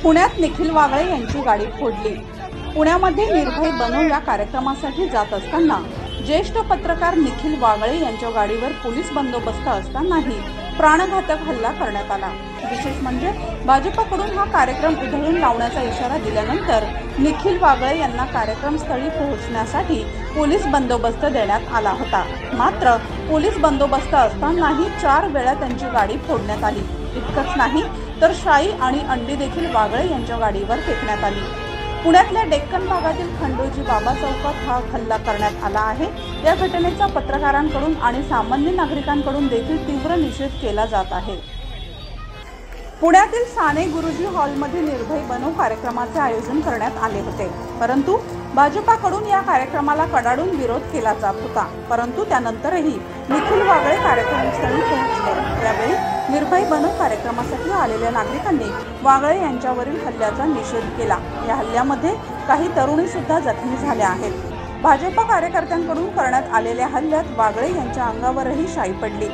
पुण्यात निखिल वागळे यांची गाडी फोडली। पुण्यामध्ये निर्भय बनव या कार्यक्रमासाठी जात असताना ज्येष्ठ पत्रकार निखिल वागळे यांच्या गाडीवर पोलीस बंदोबस्त असतानाही प्राणघातक हल्ला करण्यात आला। विशेष म्हणजे भाजपकडून हा कार्यक्रम उधळून लावण्याचा इशारा दिल्यानंतर निखिल वागळे यांना कार्यक्रमस्थळी पोहोचण्यासाठी पोलीस बंदोबस्त देण्यात आला होता। मात्र पोलीस बंदोबस्त असतानाही 4 वेळा त्यांची गाडी फोडण्यात आली। इतकंच नाही तर शाई आणि अंडी देखील वागळे यांच्या गाडीवर फेकण्यात आली। पुण्यातल्या डेक्कन भागातील खंडोजी बाबा चौकात हा हल्ला करण्यात आला आहे। या घटनेचा पत्रकारांकडून आणि सामान्य नागरिकांकडून देखील तीव्र निषेध केला जात आहे। पुण्यातील साने गुरुजी हॉलमध्ये निर्भय बनव कार्यक्रमाचे आयोजन करण्यात आले होते, परंतु भाजपाकडून या कार्यक्रमाला कडाडून विरोध केला जात होता। परंतु त्यानंतरही निखिल वागळे कार्यक्रमस्थळी पोहोचले। यावेळी निर्भय बनव कार्यक्रमासाठी आलेल्या नागरिकांनी वागळे यांच्यावरील हल्ल्याचा निषेध केला। या हल्ल्यामध्ये काही तरुणी सुद्धा जखमी झाल्या आहेत। भाजप कार्यकर्त्यांकडून करण्यात आलेल्या हल्ल्यात वागळे यांच्या अंगावरही शाई पडली।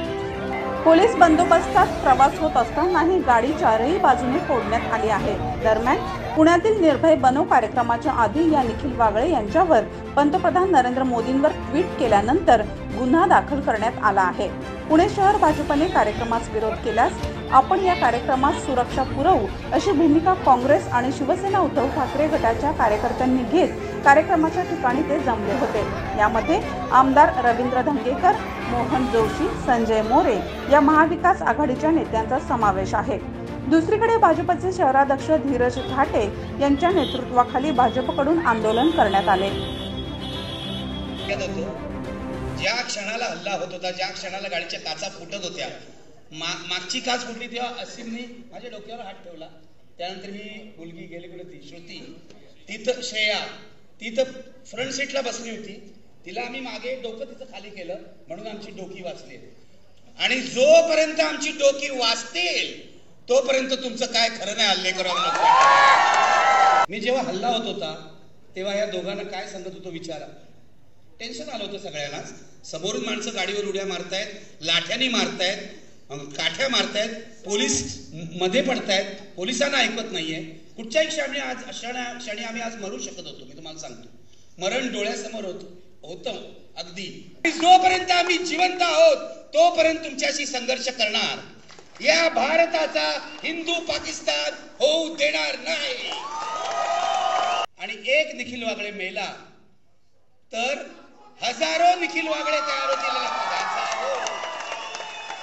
पोलीस बंदोबस्तात प्रवास होत असतानाही गाडी 4ही बाजूने फोडण्यात आली आहे। दरम्यान पुण्यातील निर्भय बनव कार्यक्रमाच्या आधी या निखिल वागळे यांच्यावर पंतप्रधान नरेंद्र मोदींवर ट्विट केल्यानंतर गुन्हा दाखल करण्यात आला आहे। पुणे शहर भाजपने कार्यक्रमास विरोध केल्यास आपण या कार्यक्रमास सुरक्षा पुरवू अशी भूमिका काँग्रेस आणि शिवसेना उद्धव ठाकरे गटाच्या कार्यकर्त्यांनी घेत कार्यक्रमाच्या ठिकाणी ते जमले होते। यामध्ये आमदार रवींद्र धंगेकर, मोहन जोशी, संजय मोरे या महाविकास आघाडीच्या नेत्यांचा समावेश आहे। दुसरीकडे भाजपचे शहराध्यक्ष धीरज घाटे यांच्या नेतृत्वाखाली भाजपकडून आंदोलन करण्यात आले। ज्या क्षणाला हल्ला होत होता, ज्या क्षणाला गाडीच्या काचा फुटत होत्या, मागची काच फुटली तेव्हा असीमने माझ्या डोक्यावर हात ठेवला। त्यानंतर मी मुलगी गेली कुठे ती श्रुती, तिथं श्रेया, तिथं फ्रंट सीटला बसली होती, तिला आम्ही मागे डोकं तिथं खाली केलं म्हणून आमची डोकी वाचली। आणि जोपर्यंत आमची डोकी वाचतील तोपर्यंत तुमचं काय खरं नाही हल्लेकरांना। मी जेव्हा हल्ला होत होता तेव्हा या दोघांना काय सांगत होतो विचारा। टेन्शन आलं होतं सगळ्यांनाच। समोरून माणसं गाडीवर उड्या मारतायत, लाठ्यानी मारतायत, काठ्या मारतायत, पोलीस मध्ये पडतायत, पोलिसांना ऐकत नाहीये। कुठच्याही क्षणी आम्ही आज मरू शकत होतो। मी तुम्हाला सांगतो, मरण डोळ्यासमोर होतं अगदी। जोपर्यंत आम्ही जिवंत आहोत तोपर्यंत तुमच्याशी संघर्ष करणार। या भारताचा हिंदू पाकिस्तान होऊ देणार नाही। आणि एक निखिल वागळे मेला तर हजारो निखिल वागळे तयार होतील।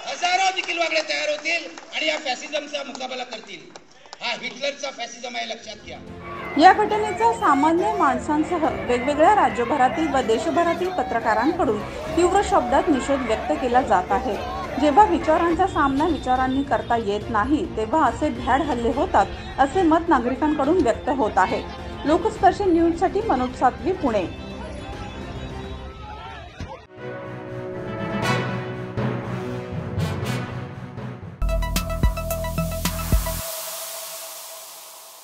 हजारो निखिल वागळे तयार होतील आणि या फॅसिझमचा मुकाबला करतील। हा हिटलरचा फॅसिझम आहे, लक्षात घ्या। या घटनेचा सामान्य माणसांसह वेगवेगळ्या राज्यभरातील व देशभरातील पत्रकारांकडून तीव्र शब्दात निषेध व्यक्त केला जात आहे। जेव्हा विचारांचा सामना विचारांनी करता येत नाही तेव्हा असे भ्याड हल्ले होतात असे मत नागरिकांकडून व्यक्त होत आहे। लोकस्पर्शी न्यूजसाठी मनोज सातवी, पुणे।